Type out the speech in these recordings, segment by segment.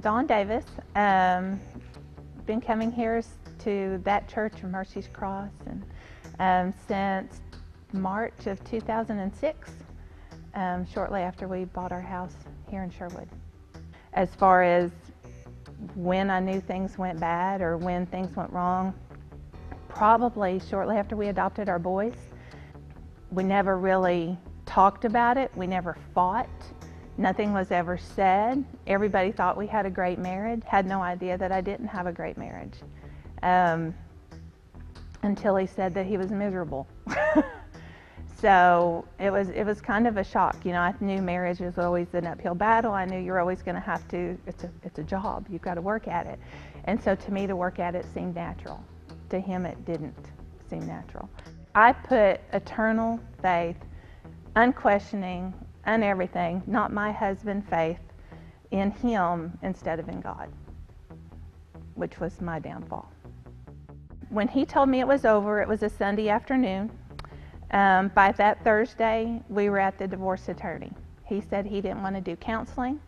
Dawn Davis. Been coming here to that church of Mercy's Cross and since March of 2006, shortly after we bought our house here in Sherwood. As far as when I knew things went bad or when things went wrong, probably shortly after we adopted our boys. We never really talked about it. We never fought. Nothing was ever said. Everybody thought we had a great marriage. Had no idea that I didn't have a great marriage until he said that he was miserable. So it was kind of a shock. You know, I knew marriage was always an uphill battle. I knew you're always going to have to. It's a job. You've got to work at it. And so to me, to work at it seemed natural. To him, it didn't seem natural. I put eternal faith, unquestioning, everything, not my husband faith, in him instead of in God, which was my downfall. When he told me it was over, it was a Sunday afternoon. By that Thursday, we were at the divorce attorney. He said he didn't want to do counseling.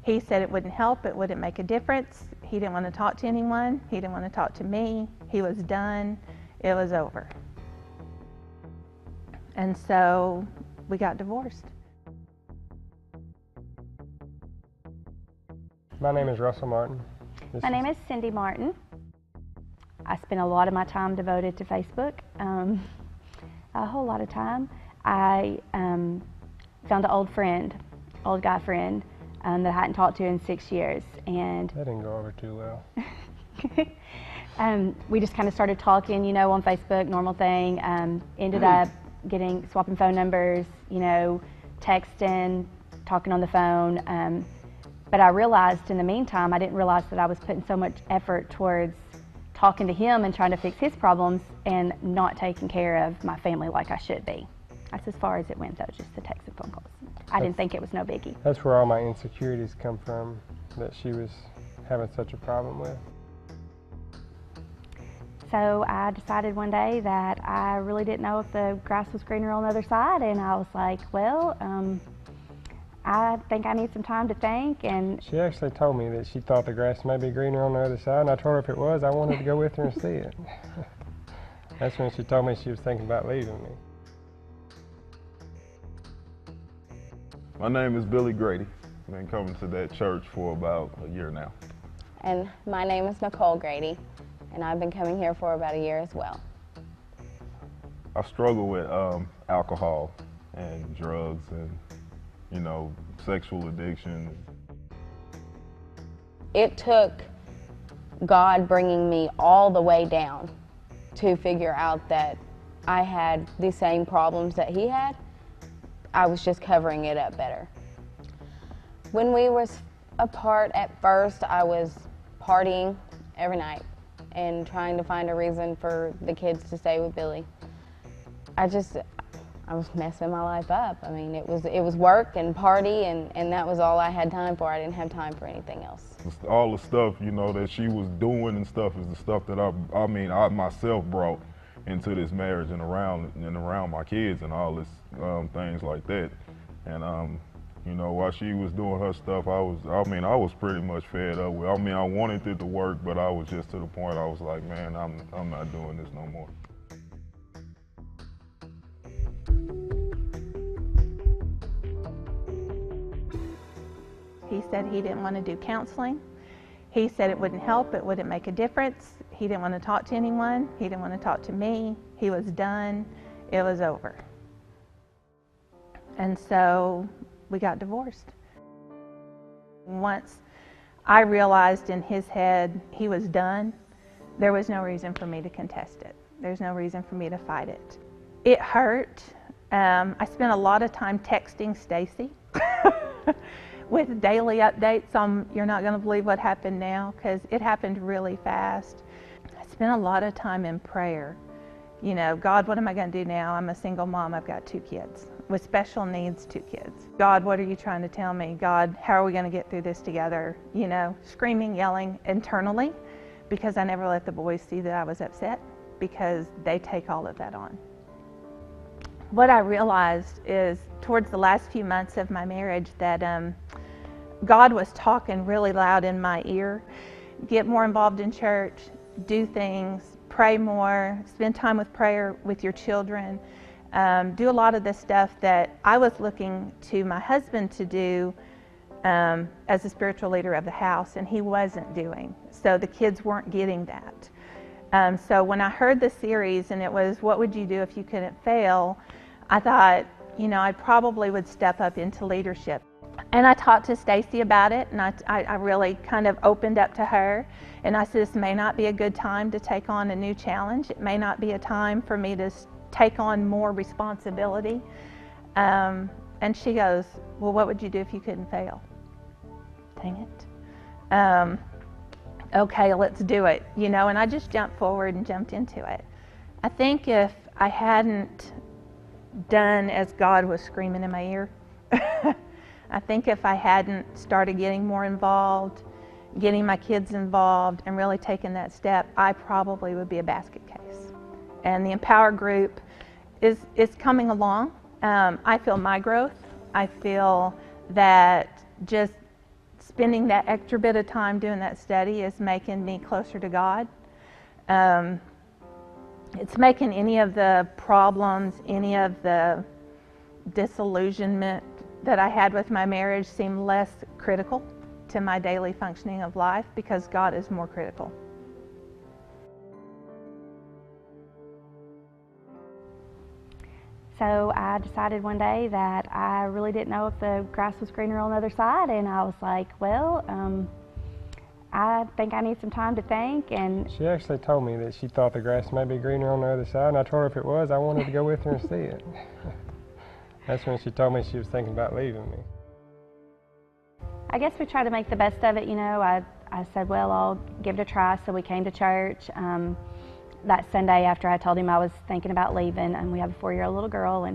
He said it wouldn't help, it wouldn't make a difference. He didn't want to talk to anyone. He didn't want to talk to me. He was done. It was over. And so we got divorced. My name is Russell Martin. My name is Cindy Martin. I spend a lot of my time devoted to Facebook, a whole lot of time. I found an old guy friend that I hadn't talked to in 6 years. And that didn't go over too well. We just kind of started talking, you know, on Facebook, normal thing. Ended up swapping phone numbers, you know, texting, talking on the phone. But I realized in the meantime, I didn't realize that I was putting so much effort towards talking to him and trying to fix his problems and not taking care of my family like I should be. That's as far as it went though, just the text and phone calls. I didn't think it was no biggie. That's where all my insecurities come from, that she was having such a problem with. So I decided one day that I really didn't know if the grass was greener on the other side, and I was like, well, I think I need some time to think. And she actually told me that she thought the grass may be greener on the other side, and I told her if it was, I wanted to go with her and see it. That's when she told me she was thinking about leaving me. My name is Billy Grady. I've been coming to that church for about a year now. And my name is Nicole Grady, and I've been coming here for about a year as well. I struggle with alcohol and drugs and, you know, sexual addiction. It took God bringing me all the way down to figure out that I had the same problems that he had. I was just covering it up better. When we was apart at first, I was partying every night and trying to find a reason for the kids to stay with Billy. I was messing my life up. I mean, it was work and party, and that was all I had time for. I didn't have time for anything else. All the stuff, you know, that she was doing and stuff is the stuff that I myself brought into this marriage and around my kids and all this things like that. And you know, while she was doing her stuff, I was pretty much fed up with. I wanted it to work, but I was just to the point I was like, man, I'm not doing this no more. He said he didn't want to do counseling. He said it wouldn't help, it wouldn't make a difference. He didn't want to talk to anyone. He didn't want to talk to me. He was done. It was over. And so we got divorced. Once I realized in his head he was done, there was no reason for me to contest it. There's no reason for me to fight it. It hurt. I spent a lot of time texting Stacy with daily updates on you're not going to believe what happened now, because it happened really fast. I spent a lot of time in prayer. You know, God, what am I going to do now? I'm a single mom. I've got 2 kids with special needs, 2 kids. God, what are you trying to tell me? God, how are we going to get through this together? You know, screaming, yelling internally, because I never let the boys see that I was upset, because they take all of that on. What I realized is towards the last few months of my marriage that God was talking really loud in my ear. Get more involved in church, do things, pray more, spend time with prayer with your children. Do a lot of the stuff that I was looking to my husband to do as a spiritual leader of the house, and he wasn't doing. So the kids weren't getting that. So when I heard the series and it was, what would you do if you couldn't fail? I thought, you know, I probably would step up into leadership. And I talked to Stacy about it, and I really kind of opened up to her. And I said, this may not be a good time to take on a new challenge. It may not be a time for me to take on more responsibility. And she goes, well, what would you do if you couldn't fail? Dang it. Okay, let's do it. You know, and I just jumped forward and jumped into it. I think if I hadn't done as God was screaming in my ear, I think if I hadn't started getting more involved, getting my kids involved, and really taken that step, I probably would be a basket case. And the Empower group is coming along. I feel my growth. I feel that just spending that extra bit of time doing that study is making me closer to God. It's making any of the problems, any of the disillusionment that I had with my marriage seem less critical to my daily functioning of life, because God is more critical. So I decided one day that I really didn't know if the grass was greener on the other side, and I was like, well, I think I need some time to think. And She actually told me that she thought the grass may be greener on the other side, and I told her if it was, I wanted to go with her and see it. That's when she told me she was thinking about leaving me. I guess we tried to make the best of it, you know. I said, well, I'll give it a try. So we came to church that Sunday after I told him I was thinking about leaving, and we have a 4-year-old little girl,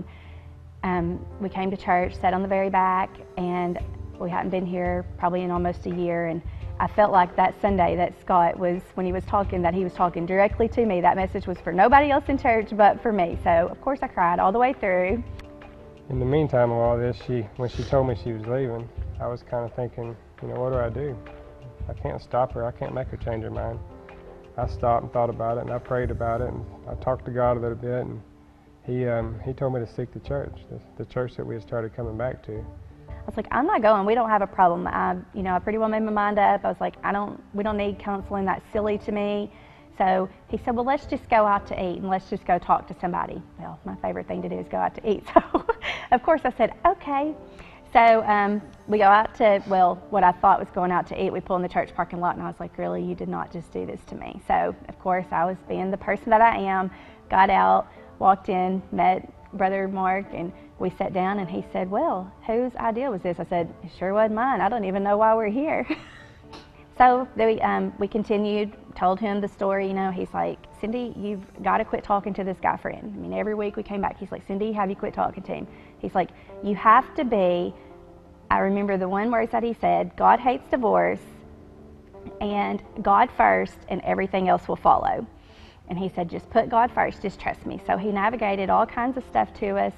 and we came to church, sat on the very back, and we hadn't been here probably in almost a year, and I felt like that Sunday that Scott was, when he was talking, that he was talking directly to me. That message was for nobody else in church but for me. So of course I cried all the way through. In the meantime of all this, when she told me she was leaving, I was kind of thinking, you know, what do I do? I can't stop her. I can't make her change her mind. I stopped and thought about it, and I prayed about it, and I talked to God a little bit, and he told me to seek the church, the church that we had started coming back to. I was like, I'm not going. We don't have a problem. I pretty well made my mind up. I was like, we don't need counseling. That's silly to me. So he said, well, let's just go out to eat and let's just go talk to somebody. Well, my favorite thing to do is go out to eat. So of course I said, okay. So we go out to, well, what I thought was going out to eat. We pull in the church parking lot, and I was like, really, you did not just do this to me. So of course I was being the person that I am, got out, walked in, met Brother Mark, and we sat down, and he said, well, whose idea was this? I said, it sure wasn't mine. I don't even know why we're here. So we continued, told him the story. You know, he's like, Cindy, you've got to quit talking to this guy friend. I mean, every week we came back, he's like, Cindy, have you quit talking to him? He's like, you have to be, I remember the one words that he said, God hates divorce, and God first, and everything else will follow. And he said, just put God first, just trust me. So he navigated all kinds of stuff to us.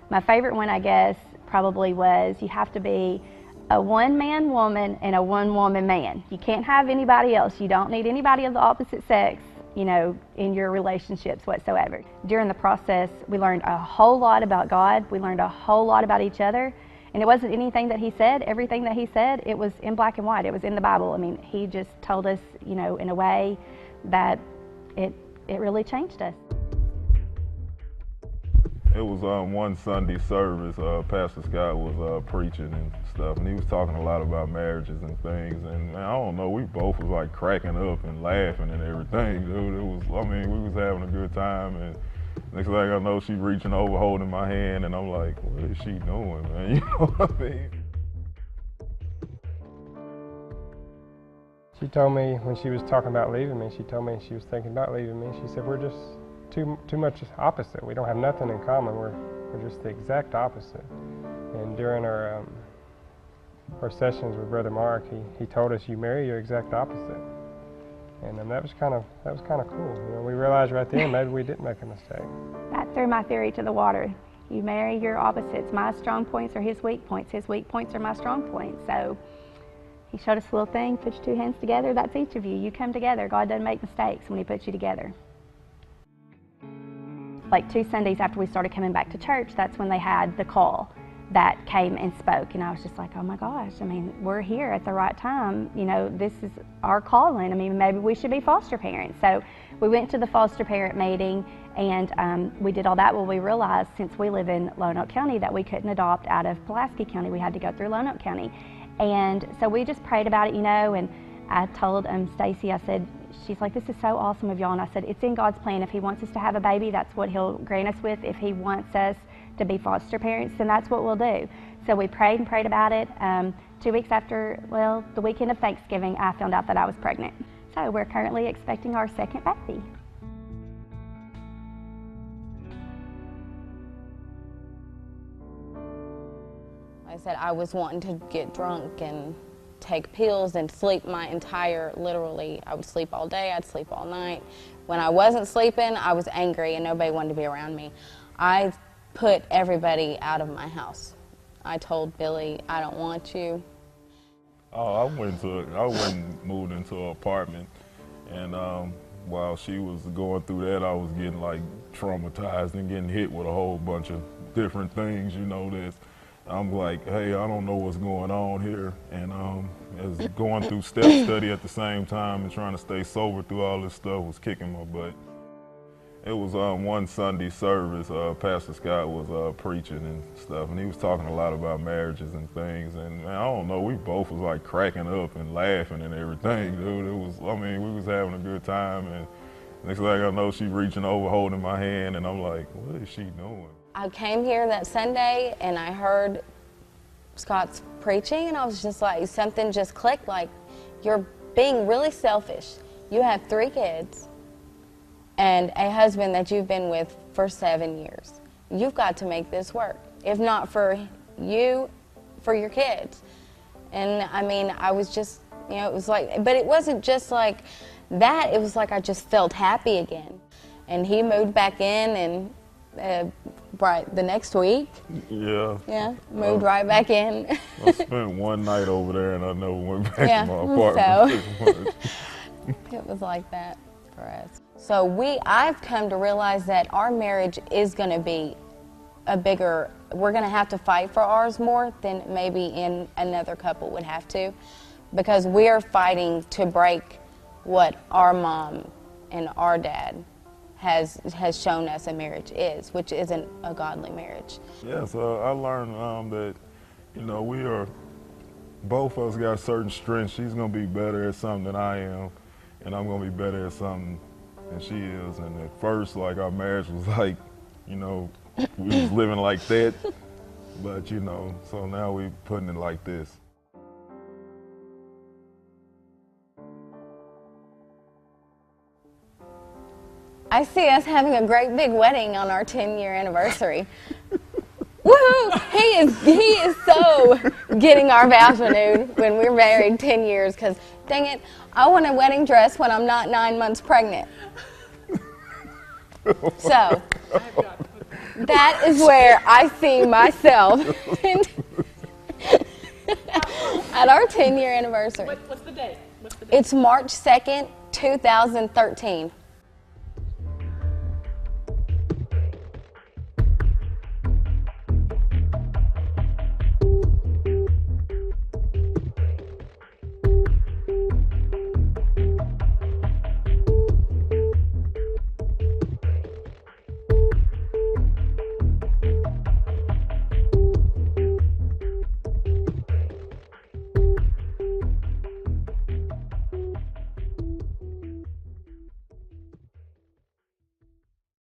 My favorite one, I guess, probably was, you have to be a one-man woman and a one-woman man. You can't have anybody else. You don't need anybody of the opposite sex, you know, in your relationships whatsoever. During the process, we learned a whole lot about God. We learned a whole lot about each other. And it wasn't anything that he said. Everything that he said, it was in black and white. It was in the Bible. I mean, he just told us, you know, in a way that it really changed us. It was one Sunday service, Pastor Scott was preaching and stuff, and he was talking a lot about marriages and things, and man, I don't know, we both was like cracking up and laughing and everything, dude. It was, I mean, we was having a good time, and next thing I know, she reaching over, holding my hand, and I'm like, what is she doing, man? You know what I mean? She told me when she was talking about leaving me, she told me she was thinking about leaving me. She said, we're just too much opposite. We don't have nothing in common. We're just the exact opposite. And during our sessions with Brother Mark, he told us, you marry your exact opposite. And that was kind of cool. You know, we realized right then maybe we didn't make a mistake. That threw my theory to the water. You marry your opposites. My strong points are his weak points. His weak points are my strong points. So He showed us a little thing, put your two hands together, that's each of you. You come together. God doesn't make mistakes when he puts you together. Like 2 Sundays after we started coming back to church, that's when they had the call that came and spoke. And I was just like, oh my gosh, I mean, we're here at the right time. You know, this is our calling. I mean, maybe we should be foster parents. So we went to the foster parent meeting and we did all that. Well, we realized since we live in Lonoke County that we couldn't adopt out of Pulaski County. We had to go through Lonoke County. And so we just prayed about it, you know, and I told Stacy, I said, she's like, this is so awesome of y'all. And I said, it's in God's plan. If he wants us to have a baby, that's what he'll grant us with. If he wants us to be foster parents, then that's what we'll do. So we prayed and prayed about it. 2 weeks after, well, the weekend of Thanksgiving, I found out that I was pregnant. So we're currently expecting our second baby. I said I was wanting to get drunk and take pills and sleep my entire, literally, I would sleep all day, I'd sleep all night. When I wasn't sleeping, I was angry and nobody wanted to be around me. I put everybody out of my house. I told Billy, I don't want you. Oh, I went and moved into an apartment, and while she was going through that, I was getting like traumatized and getting hit with a whole bunch of different things, you know, that I'm like, hey, I don't know what's going on here. And as going through step study at the same time and trying to stay sober through all this stuff was kicking my butt. It was one Sunday service, Pastor Scott was preaching and stuff, and he was talking a lot about marriages and things, and man, I don't know, we both was like cracking up and laughing and everything, dude. It was, I mean, we was having a good time, and next thing I know, she reaching over, holding my hand, and I'm like, what is she doing? I came here that Sunday and I heard Scott's preaching, and I was just like, something just clicked, like, you're being really selfish. You have 3 kids and a husband that you've been with for 7 years. You've got to make this work. If not for you, for your kids. And I mean, I was just, you know, it was like, but it wasn't just like that. It was like I just felt happy again. And he moved back in, and right the next week. Yeah, moved right back in. I spent one night over there, and I never went back to my apartment. So it was like that for us. So I've come to realize that our marriage is going to be we're going to have to fight for ours more than maybe another couple would have to, because we are fighting to break what our mom and our dad has shown us a marriage is, which isn't a godly marriage. Yeah, so I learned that, you know, both of us got certain strengths. She's going to be better at something than I am, and I'm going to be better at something than she is. And at first, like, our marriage was like, you know, we was living like that, but, you know, so now we putting it like this. I see us having a great big wedding on our 10-year anniversary. Woohoo! He is so getting our vows renewed when we're married 10 years, because dang it, I want a wedding dress when I'm not 9 months pregnant. So that is where I see myself at our 10-year anniversary. What's the date? It's March 2nd, 2013.